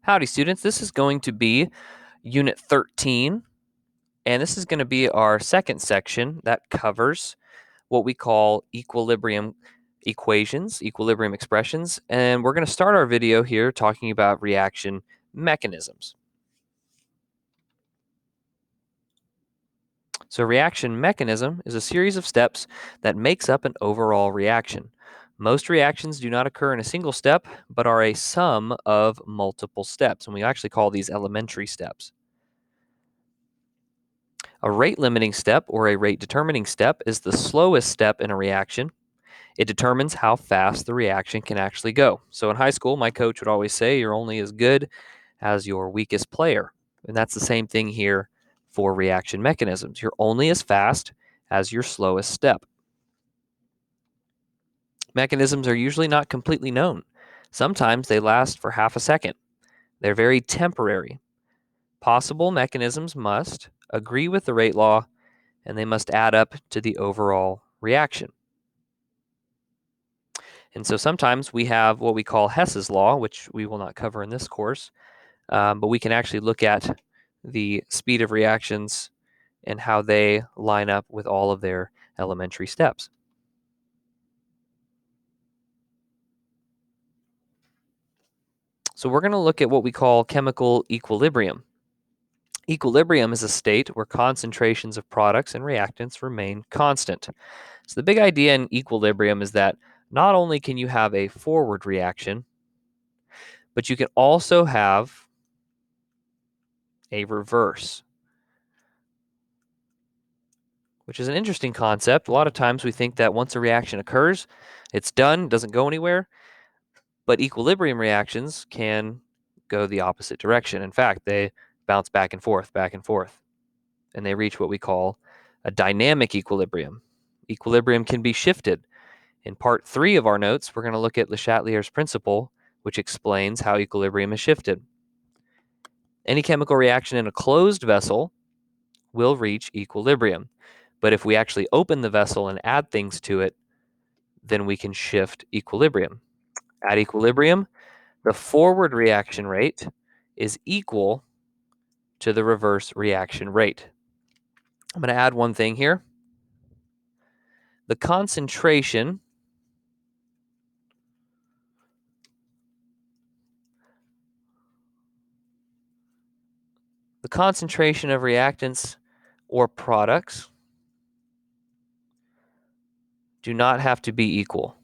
Howdy, students. This is going to be Unit 13, and this is going to be our second section that covers what we call equilibrium equations, equilibrium expressions, and we're going to start our video here talking about reaction mechanisms. So reaction mechanism is a series of steps that makes up an overall reaction. Most reactions do not occur in a single step, but are a sum of multiple steps, and we actually call these elementary steps. A rate-limiting step or a rate-determining step is the slowest step in a reaction. It determines how fast the reaction can actually go. So in high school, my coach would always say you're only as good as your weakest player. And that's the same thing here for reaction mechanisms. You're only as fast as your slowest step. Mechanisms are usually not completely known. Sometimes they last for half a second. They're very temporary. Possible mechanisms must agree with the rate law, and they must add up to the overall reaction. And so sometimes we have what we call Hess's law, which we will not cover in this course, but we can actually look at the speed of reactions and how they line up with all of their elementary steps. So we're going to look at what we call chemical equilibrium. Equilibrium is a state where concentrations of products and reactants remain constant. So the big idea in equilibrium is that not only can you have a forward reaction, but you can also have a reverse, which is an interesting concept. A lot of times we think that once a reaction occurs, it's done, doesn't go anywhere, but equilibrium reactions can go the opposite direction. In fact, they bounce back and forth, and they reach what we call a dynamic equilibrium. Equilibrium can be shifted. In part 3 of our notes, we're going to look at Le Chatelier's principle, which explains how equilibrium is shifted. Any chemical reaction in a closed vessel will reach equilibrium. But if we actually open the vessel and add things to it, then we can shift equilibrium. At equilibrium, the forward reaction rate is equal to the reverse reaction rate. I'm going to add one thing here. The concentration of reactants or products do not have to be equal.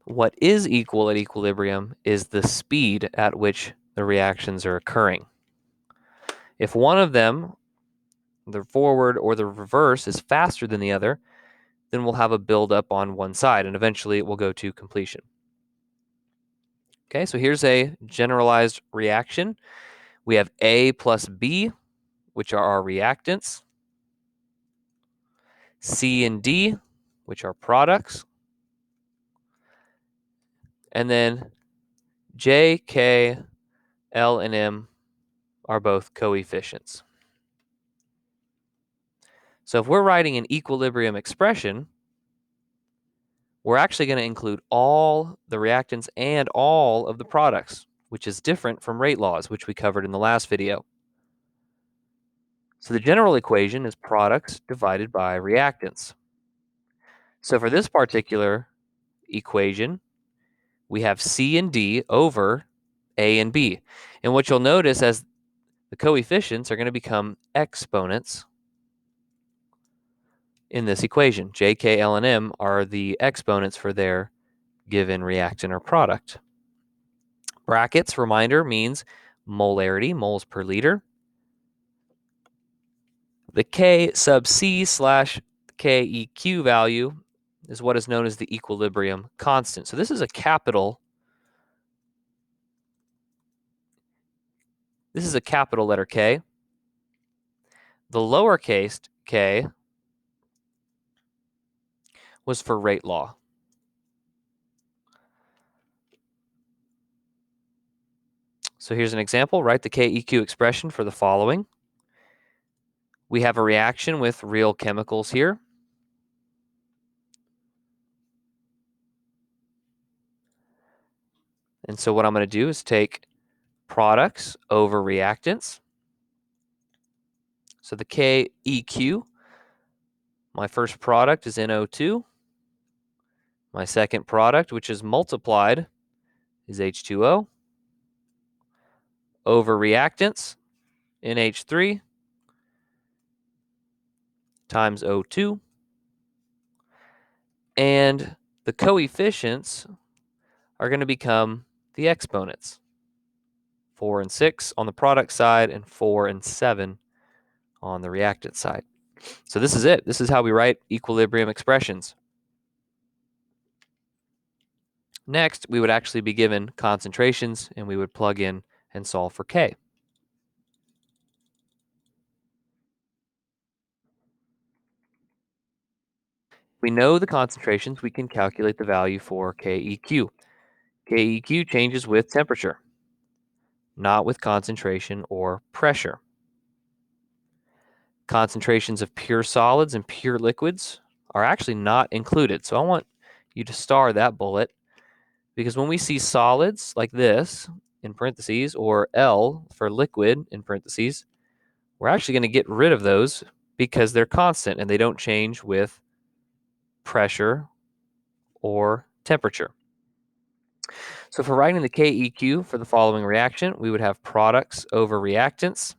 What is equal at equilibrium is the speed at which the reactions are occurring. If one of them, the forward or the reverse, is faster than the other, then we'll have a buildup on one side, and eventually it will go to completion. Okay, so here's a generalized reaction. We have A plus B, which are our reactants, C and D, which are products, and then J, K, L, and M are both coefficients. So if we're writing an equilibrium expression, we're actually going to include all the reactants and all of the products, which is different from rate laws, which we covered in the last video. So the general equation is products divided by reactants. So for this particular equation, we have C and D over A and B. And what you'll notice as the coefficients are going to become exponents in this equation. J, K, L, and M are the exponents for their given reactant or product. Brackets, reminder, means molarity, moles per liter. The K sub C slash KEQ value is what is known as the equilibrium constant. So this is a capital. This is a capital letter K. The lowercase k was for rate law. So here's an example. Write the KEQ expression for the following. We have a reaction with real chemicals here. And so what I'm going to do is take products over reactants. So the KEQ, my first product is NO2. My second product, which is multiplied, is H2O. Over reactants, NH3 times O2. And the coefficients are going to become the exponents. 4 and 6 on the product side and 4 and 7 on the reactant side. So this is it. This is how we write equilibrium expressions. Next, we would actually be given concentrations, and we would plug in and solve for K. We know the concentrations, we can calculate the value for KEQ. KEQ changes with temperature, not with concentration or pressure. Concentrations of pure solids and pure liquids are actually not included. So I want you to star that bullet, because when we see solids like this in parentheses or L for liquid in parentheses, we're actually going to get rid of those because they're constant and they don't change with pressure or temperature. So for writing the KEQ for the following reaction, we would have products over reactants.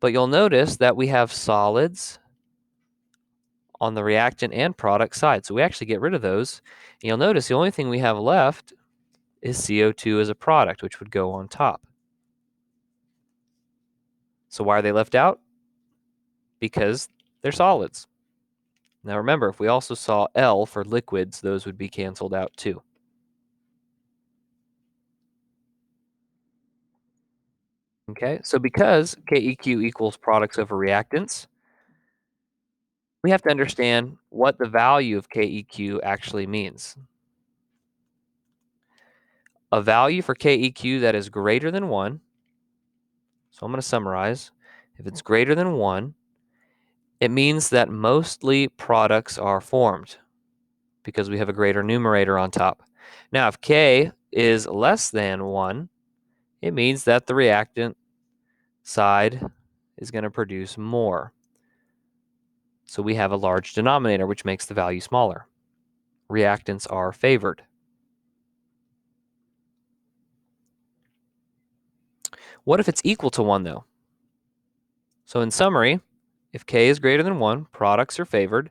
But you'll notice that we have solids on the reactant and product side. So we actually get rid of those. And you'll notice the only thing we have left is CO2 as a product, which would go on top. So why are they left out? Because they're solids. Now remember, if we also saw L for liquids, those would be canceled out too. Okay, so because KEQ equals products over reactants, we have to understand what the value of KEQ actually means. A value for KEQ that is greater than 1, so I'm going to summarize. If it's greater than 1, it means that mostly products are formed because we have a greater numerator on top. Now, if K is less than 1, it means that the reactant side is going to produce more. So we have a large denominator, which makes the value smaller. Reactants are favored. What if it's equal to 1, though? So in summary, if K is greater than 1, products are favored.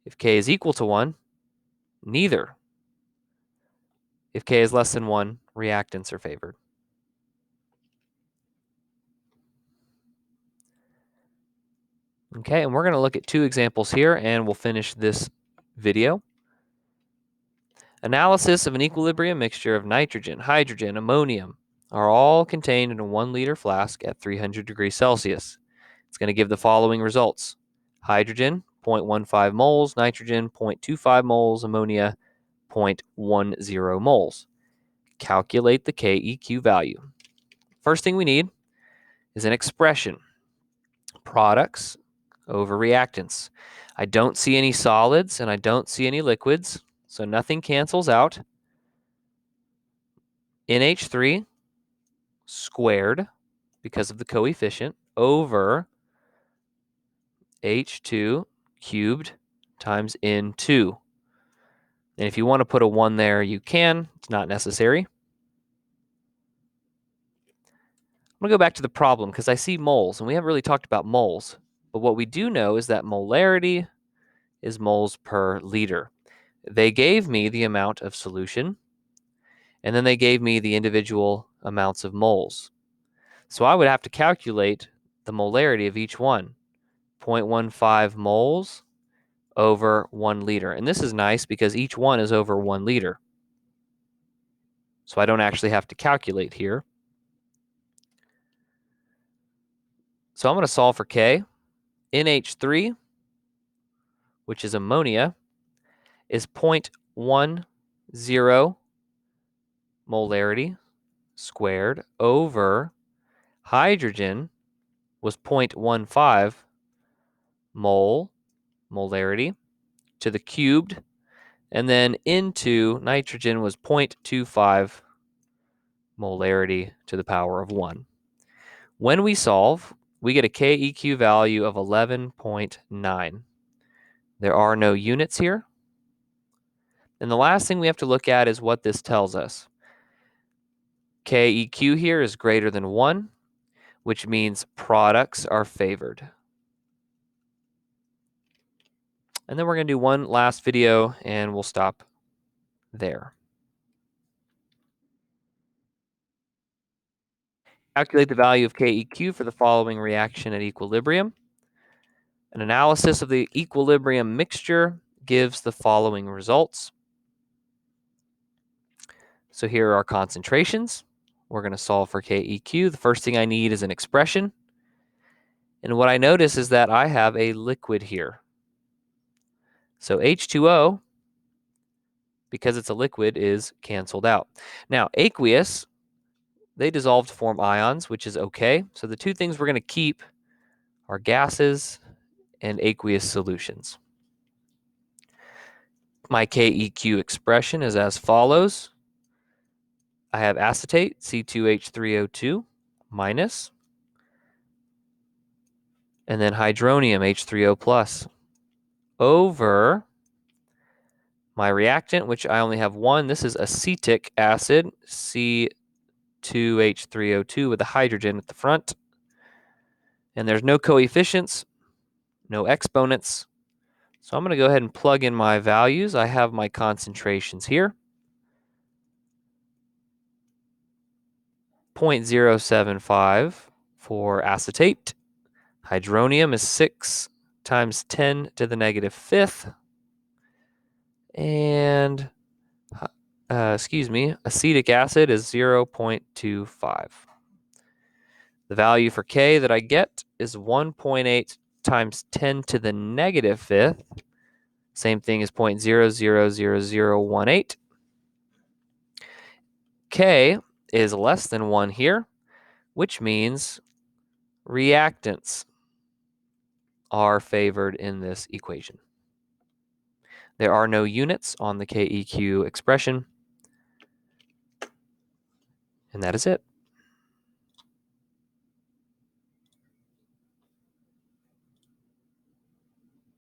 If K is equal to 1, neither. If K is less than 1, reactants are favored. Okay, and we're going to look at 2 examples here, and we'll finish this video. Analysis of an equilibrium mixture of nitrogen, hydrogen, ammonium are all contained in a 1 liter flask at 300 degrees Celsius. It's going to give the following results. Hydrogen, 0.15 moles, nitrogen, 0.25 moles, ammonia, 0.10 moles. Calculate the KEQ value. First thing we need is an expression. Products over reactants. I don't see any solids and I don't see any liquids, so nothing cancels out. NH3 squared, because of the coefficient, over H2 cubed times N2. And if you want to put a 1 there, you can. It's not necessary. I'm going to go back to the problem because I see moles, and we haven't really talked about moles. But what we do know is that molarity is moles per liter. They gave me the amount of solution, and then they gave me the individual amounts of moles. So I would have to calculate the molarity of each one. 0.15 moles over 1 liter. And this is nice because each one is over 1 liter. So I don't actually have to calculate here. So I'm going to solve for K. NH3, which is ammonia, is 0.10 molarity squared over hydrogen was 0.15 molarity to the cubed, And then into nitrogen was 0.25 molarity to the power of 1. When we solve, we get a KEQ value of 11.9. There are no units here. And the last thing we have to look at is what this tells us. KEQ here is greater than 1, which means products are favored. And then we're going to do one last video, and we'll stop there. Calculate the value of KEQ for the following reaction at equilibrium. An analysis of the equilibrium mixture gives the following results. So here are our concentrations. We're going to solve for KEQ. The first thing I need is an expression. And what I notice is that I have a liquid here. So H2O, because it's a liquid, is canceled out. Now, aqueous, they dissolve to form ions, which is okay. So the two things we're going to keep are gases and aqueous solutions. My KEQ expression is as follows. I have acetate, C2H3O2, minus, and then hydronium, H3O plus, over my reactant, which I only have one. This is acetic acid, C2H3O2 with a hydrogen at the front. And there's no coefficients, no exponents. So I'm going to go ahead and plug in my values. I have my concentrations here. 0.075 for acetate. Hydronium is 6 times 10 to the negative fifth. And, acetic acid is 0.25. The value for K that I get is 1.8 times 10 to the negative fifth. Same thing as 0.000018. K is less than 1 here, which means reactants are favored in this equation. There are no units on the KEQ expression. And that is it.